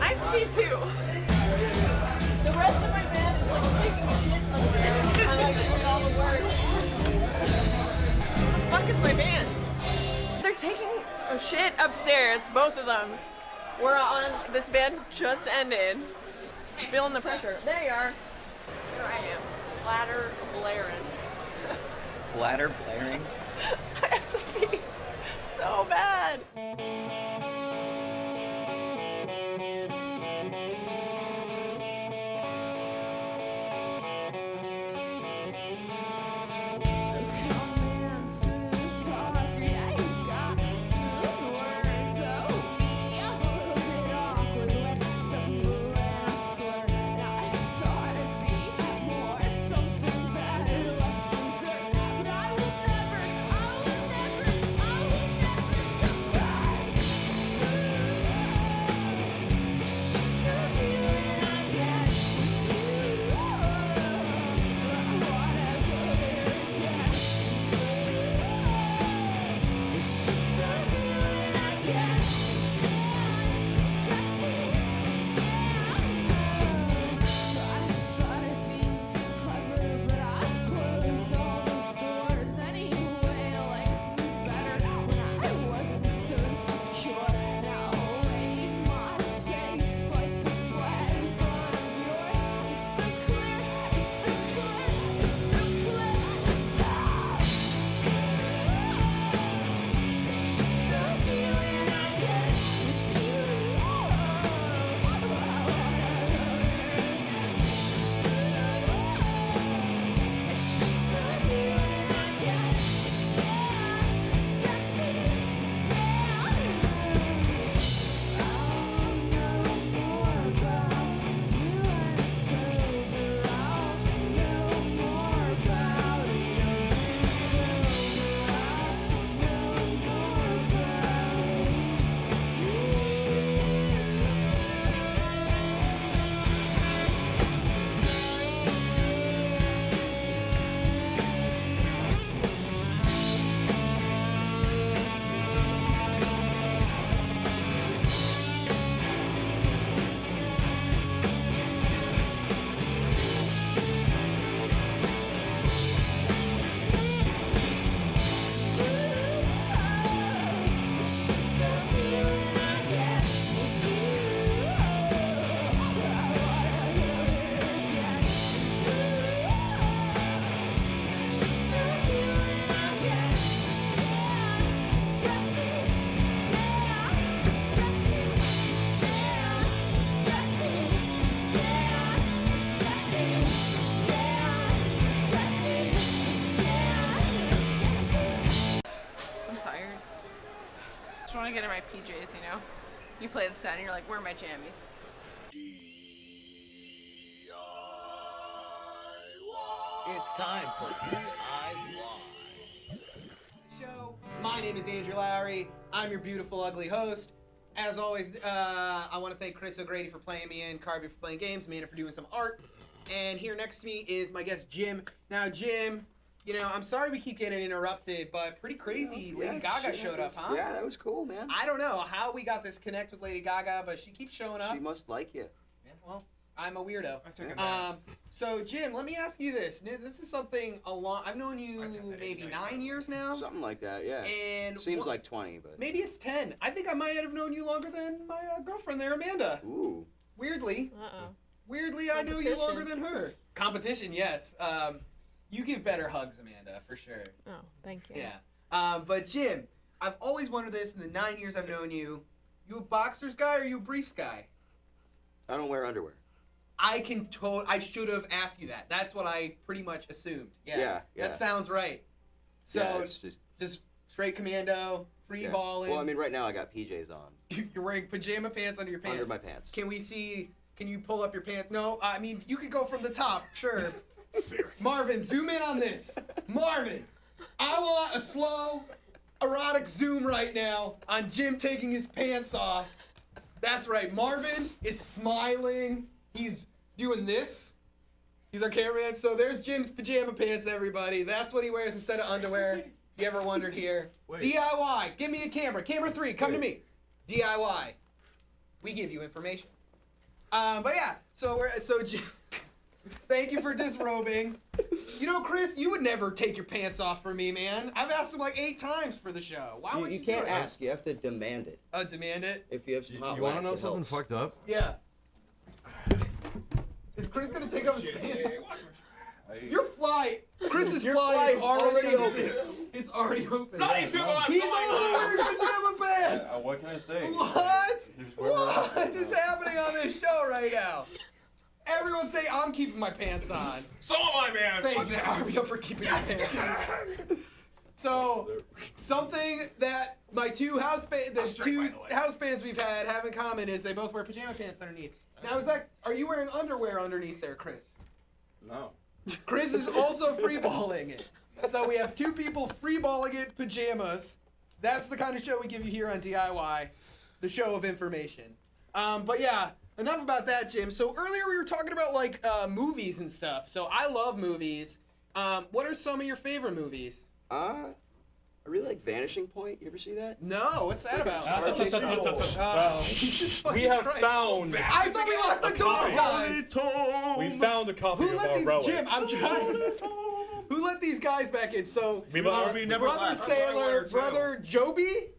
Speaker 12: I have to pee too. The rest of my band is taking a shit somewhere. I'm doing all the work. Where the fuck is my band?
Speaker 16: They're taking a shit upstairs, both of them. We're on, this band just ended. Feeling the pressure. There you are. Here I am. Bladder blaring.
Speaker 13: Bladder blaring?
Speaker 16: I have to pee so bad.
Speaker 12: to get in my PJs, you know? You play the set and you're like, where are my jammies?
Speaker 17: It's time for DIY.
Speaker 1: Show. My name is Andrew Lowry. I'm your beautiful, ugly host. As always, I want to thank Chris O'Grady for playing me in, Carby for playing games, Amanda for doing some art. And here next to me is my guest, Jim. Now, Jim, you know, I'm sorry we keep getting interrupted, but pretty crazy. Lady Gaga showed up, huh?
Speaker 7: Yeah, that was cool, man.
Speaker 1: I don't know how we got this connect with Lady Gaga, but she keeps showing up.
Speaker 7: She must like you.
Speaker 1: Yeah, well, I'm a weirdo.
Speaker 2: I took a nap.
Speaker 1: So, Jim, let me ask you this. This is something I've known you maybe 9 years now.
Speaker 7: Something like that, yeah.
Speaker 1: And
Speaker 7: seems like 20, but
Speaker 1: maybe it's 10. I think I might have known you longer than my girlfriend there, Amanda.
Speaker 7: Ooh.
Speaker 1: Weirdly.
Speaker 5: Uh-oh.
Speaker 1: Weirdly, I knew you longer than her. Competition, yes. You give better hugs, Amanda, for sure.
Speaker 5: Oh, thank you.
Speaker 1: Yeah. But Jim, I've always wondered this in the 9 years I've known you. You a boxers guy or you a briefs guy?
Speaker 7: I don't wear underwear.
Speaker 1: I should have asked you that. That's what I pretty much assumed. Yeah.
Speaker 7: Yeah.
Speaker 1: That sounds right. So
Speaker 7: Yeah, it's
Speaker 1: just straight commando, free balling.
Speaker 7: Well, I mean, right now I got PJs on.
Speaker 1: You're wearing pajama pants under your pants.
Speaker 7: Under my pants.
Speaker 1: Can you pull up your pants? No, I mean, you could go from the top, sure. Marvin, zoom in on this. Marvin, I want a slow, erotic zoom right now on Jim taking his pants off. That's right, Marvin is smiling. He's doing this. He's our cameraman. So there's Jim's pajama pants, everybody. That's what he wears instead of underwear. You ever wondered here?
Speaker 9: Wait.
Speaker 1: DIY, give me a camera. Camera 3, come to me. DIY, we give you information. But yeah, so Jim, thank you for disrobing. You know, Chris, you would never take your pants off for me, man. I've asked him like 8 times for the show. Why would
Speaker 7: You
Speaker 1: you
Speaker 7: can't
Speaker 1: do it?
Speaker 7: ask. You have to demand it.
Speaker 1: Oh, demand it?
Speaker 7: If you have some hot
Speaker 4: You want
Speaker 7: wax,
Speaker 4: to know
Speaker 7: it
Speaker 4: something
Speaker 7: helps.
Speaker 4: fucked up?
Speaker 1: Yeah. Is Chris gonna take off his pants? Your fly, Chris's fly is already open. It's already open.
Speaker 2: He's
Speaker 1: also wearing pajama pants.
Speaker 4: What can I say?
Speaker 1: What is happening on this show right now? Everyone say I'm keeping my pants on.
Speaker 2: So am I, man.
Speaker 1: Thank you, Arbio, for keeping your pants on. So, something that my two house bands we've had have in common is they both wear pajama pants underneath. Now, are you wearing underwear underneath there, Chris?
Speaker 4: No.
Speaker 1: Chris is also freeballing it. So we have 2 people freeballing it pajamas. That's the kind of show we give you here on DIY, the show of information. But yeah, enough about that, Jim. So earlier we were talking about like movies and stuff. So I love movies. What are some of your favorite movies?
Speaker 7: I really like Vanishing Point. You ever see that?
Speaker 1: No, what's that about?
Speaker 8: We have found.
Speaker 1: I thought we locked the door, guys.
Speaker 8: We found a copy
Speaker 1: Who
Speaker 8: of
Speaker 1: let
Speaker 8: our
Speaker 1: these?
Speaker 8: relic.
Speaker 1: Jim, I'm trying. Who let these guys back in? So
Speaker 8: We never
Speaker 1: brother
Speaker 8: left.
Speaker 1: Sailor, brother Jacoby.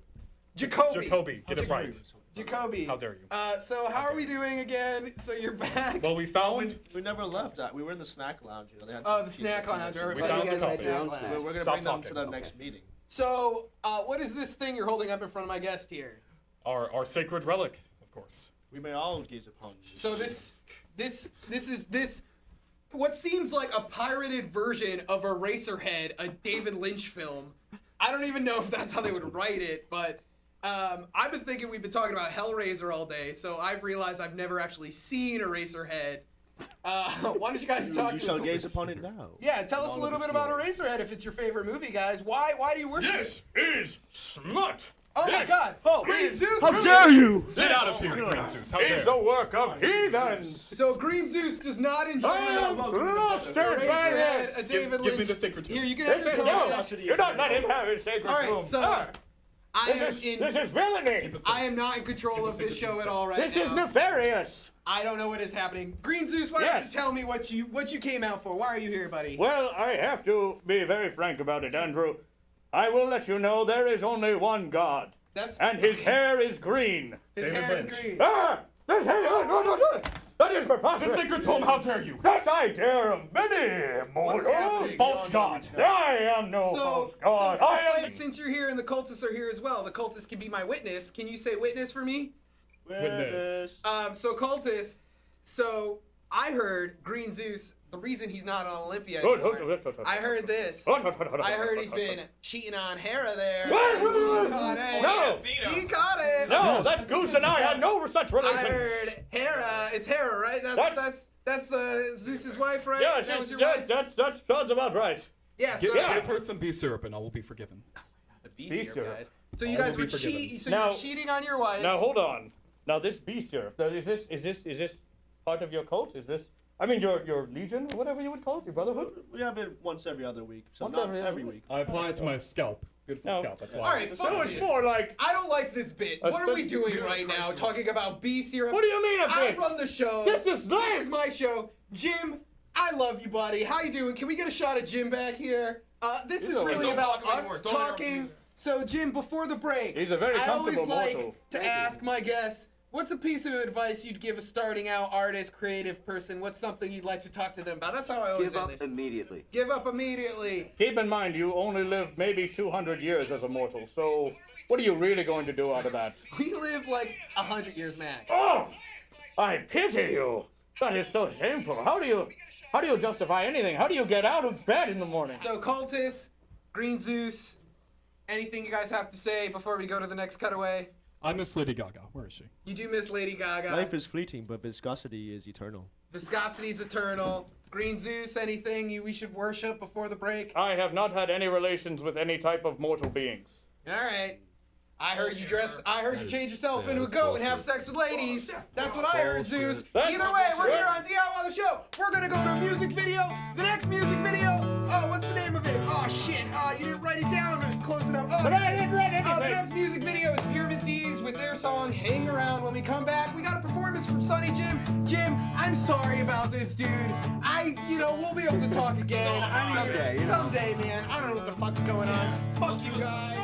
Speaker 8: Jacoby, get it right.
Speaker 1: Jacoby.
Speaker 8: How dare you?
Speaker 1: So how are we doing again? So you're back.
Speaker 8: Well, we found.
Speaker 9: We never left. We were in the snack lounge. You know, they had
Speaker 1: Oh,
Speaker 9: some
Speaker 1: the snack
Speaker 9: pizza
Speaker 1: lounge.
Speaker 9: and
Speaker 8: We
Speaker 9: some-
Speaker 8: found
Speaker 1: Everybody
Speaker 8: the
Speaker 1: has
Speaker 8: copy.
Speaker 1: snack lounge.
Speaker 9: We're gonna
Speaker 8: Stop
Speaker 9: bring them to
Speaker 8: talking.
Speaker 9: the
Speaker 8: Okay.
Speaker 9: next meeting.
Speaker 1: So what is this thing you're holding up in front of my guest here?
Speaker 8: Our sacred relic, of course.
Speaker 9: We may all gaze upon you.
Speaker 1: So this is what seems like a pirated version of Eraserhead, a David Lynch film. I don't even know if that's how they would write it, but I've been thinking we've been talking about Hellraiser all day, so I've realized I've never actually seen Eraserhead. Why don't you guys talk
Speaker 9: You
Speaker 1: to
Speaker 9: shall
Speaker 1: us?
Speaker 9: gaze upon it now.
Speaker 1: Yeah, tell us a
Speaker 9: All
Speaker 1: little
Speaker 9: of
Speaker 1: bit
Speaker 9: its
Speaker 1: about
Speaker 9: glory.
Speaker 1: Eraserhead if it's your favorite movie, guys. Why do you worship
Speaker 3: This
Speaker 1: it?
Speaker 3: is smut.
Speaker 1: Oh my
Speaker 3: This
Speaker 1: God! Green Zeus!
Speaker 9: How dare you!
Speaker 8: Get out of here, Green Zeus. How
Speaker 3: is
Speaker 8: dare
Speaker 3: the
Speaker 8: you?
Speaker 3: work of heathens.
Speaker 1: So Green Zeus does not enjoy
Speaker 3: I am flustered by
Speaker 1: Eraserhead,
Speaker 3: this.
Speaker 1: a David
Speaker 8: Give me
Speaker 1: Lynch.
Speaker 8: the sacred tomb.
Speaker 1: Here, you can have
Speaker 3: This
Speaker 1: the
Speaker 3: is
Speaker 1: television.
Speaker 3: no. Do not let him have his sacred
Speaker 1: All right,
Speaker 3: tomb.
Speaker 1: so
Speaker 3: Ah,
Speaker 1: this
Speaker 3: this is villainy.
Speaker 1: I am not in control of this show at all right
Speaker 3: This
Speaker 1: now.
Speaker 3: is nefarious.
Speaker 1: I don't know what is happening. Green Zeus, why don't
Speaker 3: Yes.
Speaker 1: you tell me what you came out for? Why are you here, buddy?
Speaker 3: Well, I have to be very frank about it, Andrew. I will let you know there is only one God,
Speaker 1: That's
Speaker 3: and his hair is green.
Speaker 1: his
Speaker 8: David
Speaker 1: hair is
Speaker 8: Lynch.
Speaker 1: green.
Speaker 3: Ah! This that is
Speaker 8: The
Speaker 3: preposterous.
Speaker 8: sacred tomb, how dare you?
Speaker 3: Yes, I dare many mortals.
Speaker 1: happening?
Speaker 8: False god.
Speaker 3: I am no
Speaker 1: So,
Speaker 3: false God.
Speaker 1: so
Speaker 3: I
Speaker 1: for
Speaker 3: am.
Speaker 1: since you're here and the cultists are here as well, the cultists can be my witness. Can you say witness for me?
Speaker 8: Witness.
Speaker 1: So cultists, so I heard Green Zeus, the reason he's not on Olympia anymore, I heard this. I heard he's been cheating on Hera there. She caught it.
Speaker 8: No!
Speaker 1: She caught it.
Speaker 8: No, that goose and I had no such relations.
Speaker 1: I heard Hera. It's Hera, right? That's the Zeus's wife, right?
Speaker 8: Yeah,
Speaker 1: That was your wife?
Speaker 8: that sounds about right.
Speaker 1: Yeah, so
Speaker 8: Give her some bee syrup and I will be forgiven.
Speaker 1: The bee syrup, guys. So you guys were cheating. So
Speaker 8: Now-
Speaker 1: you're cheating on your wife.
Speaker 8: Now hold on. Now this bee syrup. Now, is this part of your cult? Is this? I mean your legion, or whatever you would call it, your brotherhood.
Speaker 9: We have it once every other week. So
Speaker 8: Once
Speaker 9: not
Speaker 8: every
Speaker 9: every
Speaker 8: other
Speaker 9: week.
Speaker 8: I apply it to my scalp. Good for
Speaker 9: No.
Speaker 8: scalp. That's why.
Speaker 1: All right,
Speaker 8: so
Speaker 1: fuck
Speaker 8: it's
Speaker 1: this.
Speaker 8: more like.
Speaker 1: I don't like this bit.
Speaker 8: A
Speaker 1: What are we
Speaker 8: sen-
Speaker 1: doing right now? Talking about bee syrup?
Speaker 8: What do you mean a
Speaker 1: I
Speaker 8: bit?
Speaker 1: run the show.
Speaker 8: This is lame.
Speaker 1: This is my show. Jim, I love you, buddy. How you doing? Can we get a shot of Jim back here? This is really
Speaker 2: Don't
Speaker 1: about
Speaker 2: talk
Speaker 1: us
Speaker 2: anymore. Don't
Speaker 1: talking. So, Jim, before the break,
Speaker 8: He's a very
Speaker 1: I always
Speaker 8: comfortable
Speaker 1: like
Speaker 8: mortal.
Speaker 1: to ask my guests, what's a piece of advice you'd give a starting out artist, creative person? What's something you'd like to talk to them about? That's how I always
Speaker 7: Give up
Speaker 1: end it.
Speaker 7: immediately.
Speaker 1: Give up immediately.
Speaker 8: Keep in mind, you only live maybe 200 years as a mortal. So, what are you really going to do out of that?
Speaker 1: We live like 100 years max.
Speaker 8: Oh, I pity you. That is so shameful. How do you justify anything? How do you get out of bed in the morning?
Speaker 1: So, cultists, Green Zeus, anything you guys have to say before we go to the next cutaway?
Speaker 8: I miss Lady Gaga. Where is she?
Speaker 1: You do miss Lady Gaga.
Speaker 9: Life is fleeting, but viscosity is eternal.
Speaker 1: Viscosity is eternal. Green Zeus, anything we should worship before the break?
Speaker 8: I have not had any relations with any type of mortal beings.
Speaker 1: All right. I heard you change yourself into a goat and have sex with ladies. That's what I heard, Zeus. Either way, we're here on DIY the show. We're gonna go to a music video. The next music video. Oh, what's the name of it? Oh shit. You didn't write it down. Close enough. Oh,
Speaker 8: But I didn't write anything.
Speaker 1: the next music video is Thieves with their song "Hang Around." When we come back, we got a performance from Sonny Jim. Jim, I'm sorry about this, dude. We'll be able to talk again. Someday, man. I don't know what the fuck's going on. Fuck you guys.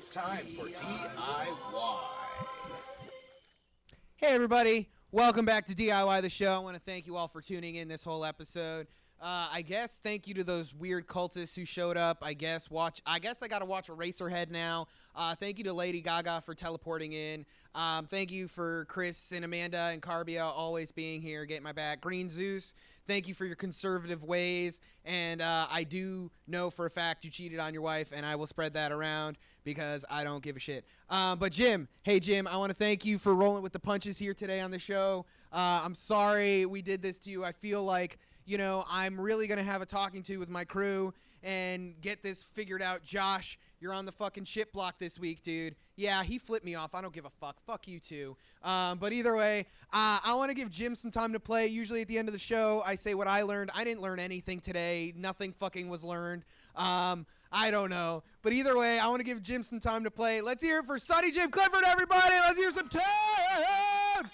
Speaker 18: It's time for DIY.
Speaker 1: Hey everybody, welcome back to DIY the show. I want to thank you all for tuning in this whole episode. I guess thank you to those weird cultists who showed up. I guess I gotta watch Eraserhead now. Thank you to Lady Gaga for teleporting in. Thank you for Chris and Amanda and Carbia always being here, getting my back. Green Zeus, thank you for your conservative ways. And I do know for a fact you cheated on your wife, and I will spread that around because I don't give a shit. But Jim, hey Jim, I want to thank you for rolling with the punches here today on the show. I'm sorry we did this to you. I feel like, you know, I'm really going to have a talking to with my crew and get this figured out. Josh, you're on the fucking shit block this week, dude. Yeah, he flipped me off. I don't give a fuck. Fuck you too. But either way, I want to give Jim some time to play. Usually at the end of the show, I say what I learned. I didn't learn anything today. Nothing fucking was learned. I don't know. But either way, I want to give Jim some time to play. Let's hear it for Sonny Jim, Clifford, everybody. Let's hear some tunes!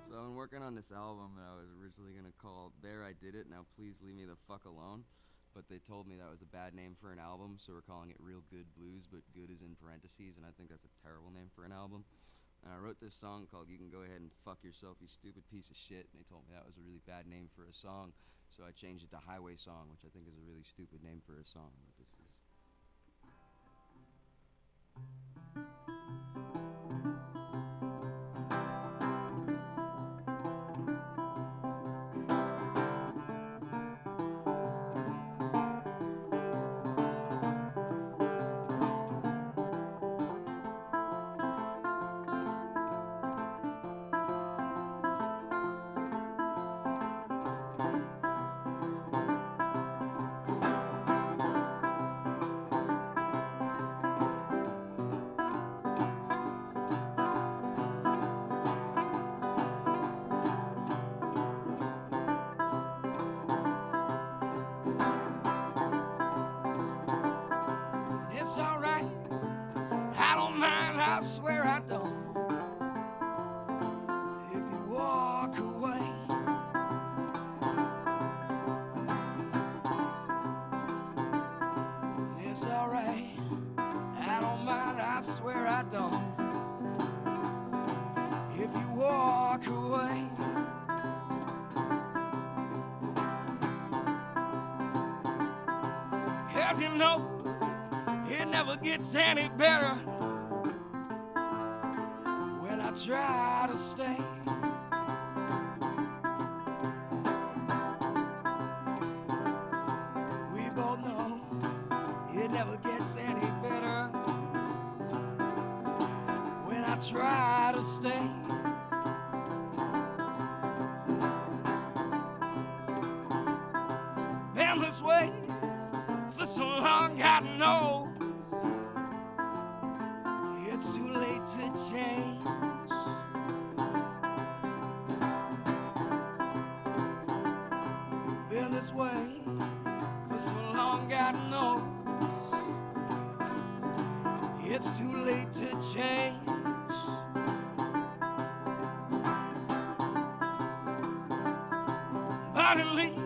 Speaker 7: So I'm working on this album that I was originally going to call There I Did It, Now Please Leave Me the Fuck Alone. But they told me that was a bad name for an album, so we're calling it Real Good Blues, but good is in parentheses, and I think that's a terrible name for an album. And I wrote this song called You Can Go Ahead and Fuck Yourself, You Stupid Piece of Shit, and they told me that was a really bad name for a song, so I changed it to Highway Song, which I think is a really stupid name for a song. But this is...
Speaker 19: It's alright, I don't mind, I swear I don't. If you walk away, it's alright, I don't mind, I swear I don't. If you walk away, cause you know it never gets any better when I try to stay. We both know it never gets any better when I try to stay. Been this way for so long, God knows it's too late to change. Been this way for so long, God knows it's too late to change. But at least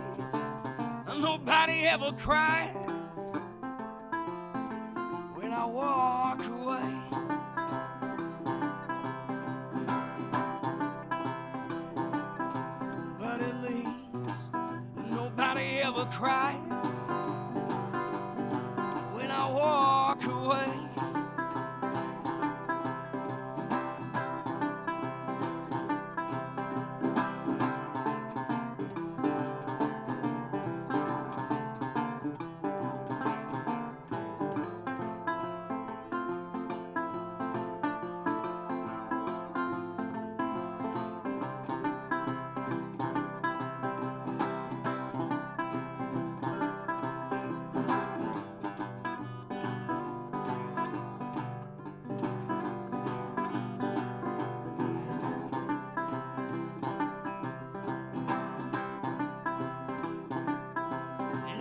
Speaker 19: nobody ever cries when I walk away. But at least nobody ever cries when I walk away.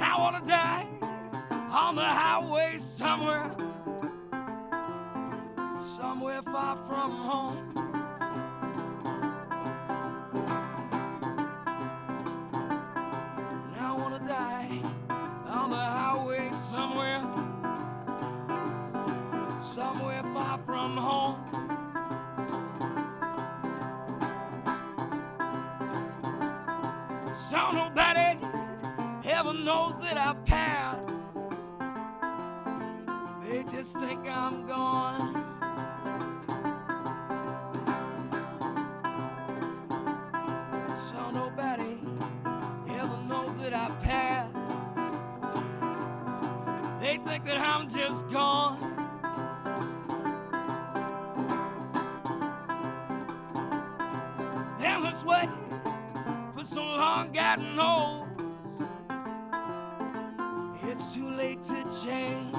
Speaker 19: I wanna die on the highway somewhere, somewhere far from home. And I wanna die on the highway somewhere, somewhere far from home. So nobody ever knows that I passed. They just think I'm gone. So nobody ever knows that I passed. They think that I'm just gone. Down this way for so long, God knows it's too late to change.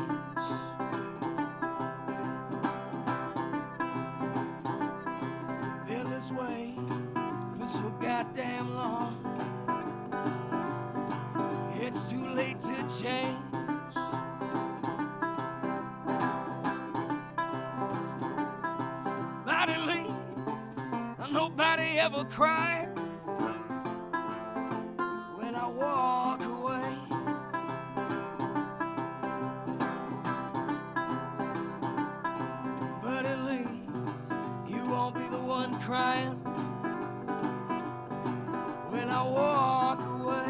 Speaker 19: Been this way for so goddamn long. It's too late to change. But at least nobody ever cries when I walk away. But at least you won't be the one crying when I walk away.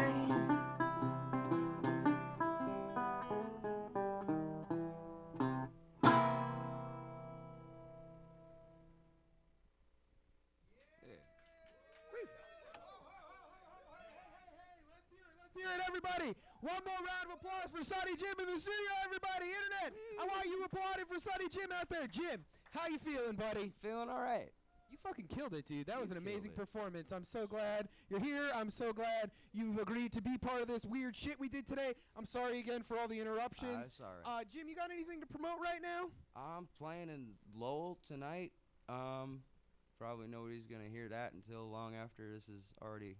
Speaker 1: Let's hear it, everybody. One more round of applause for Sonny Jim in the studio, everybody. Internet, I want you applauding for Sonny Jim out there. Jim, how you feeling, buddy?
Speaker 7: Feeling all right.
Speaker 1: You fucking killed it, dude. That was an amazing
Speaker 7: killed it.
Speaker 1: performance. I'm so glad you're here. I'm so glad you've agreed to be part of this weird shit we did today. I'm sorry again for all the interruptions.
Speaker 7: That's all right.
Speaker 1: Jim, you got anything to promote right now?
Speaker 7: I'm playing in Lowell tonight. Probably nobody's gonna hear that until long after this is already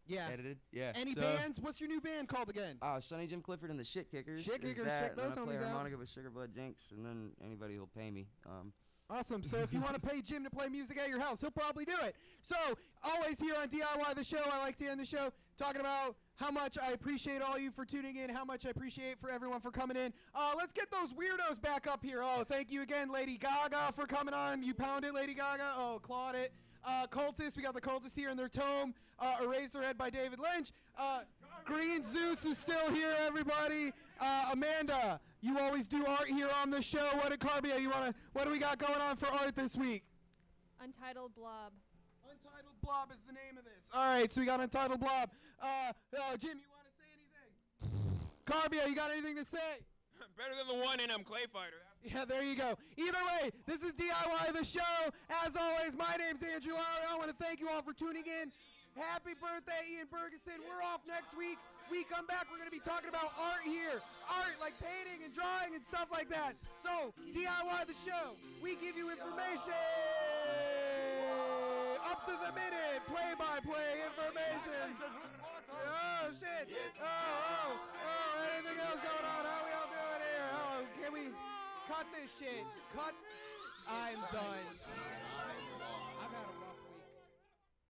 Speaker 7: edited. Yeah.
Speaker 1: Any bands? What's your new band called again?
Speaker 7: Sonny Jim, Clifford and the Shit Kickers.
Speaker 1: Shit
Speaker 7: is
Speaker 1: Kickers,
Speaker 7: that,
Speaker 1: check those
Speaker 7: then I play
Speaker 1: homies out.
Speaker 7: harmonica with Sugar Blood Jinx, and then anybody who'll pay me.
Speaker 1: Awesome. So if you want to pay Jim to play music at your house, he'll probably do it. So always here on DIY the show, I like to end the show talking about how much I appreciate all you for tuning in, how much I appreciate for everyone for coming in. Let's get those weirdos back up here. Oh, thank you again, Lady Gaga, for coming on. You pound it, Lady Gaga. Oh, clawed it. Cultists, we got the Cultists here in their tome. Eraserhead by David Lynch. Green Zeus is still here, everybody. Amanda, you always do art here on the show. What do we got going on for art this week?
Speaker 5: Untitled Blob.
Speaker 1: Untitled Blob is the name of this. All right, so we got Untitled Blob. Jim, you want to say anything? Carbia, you got anything to say?
Speaker 2: Better than the one in Clay Fighter.
Speaker 1: Yeah, there you go. Either way, this is DIY the show. As always, my name's Andrew Lowry. I want to thank you all for tuning in. Happy birthday, Ian Bergeson. We're off next week. We come back, we're going to be talking about art here. Art like painting and drawing and stuff like that. So, DIY the show. We give you information. Up to the minute. Play-by-play information. Oh, shit. Oh, anything else going on? How we all doing here? Oh, can we cut this shit? Cut. I'm done.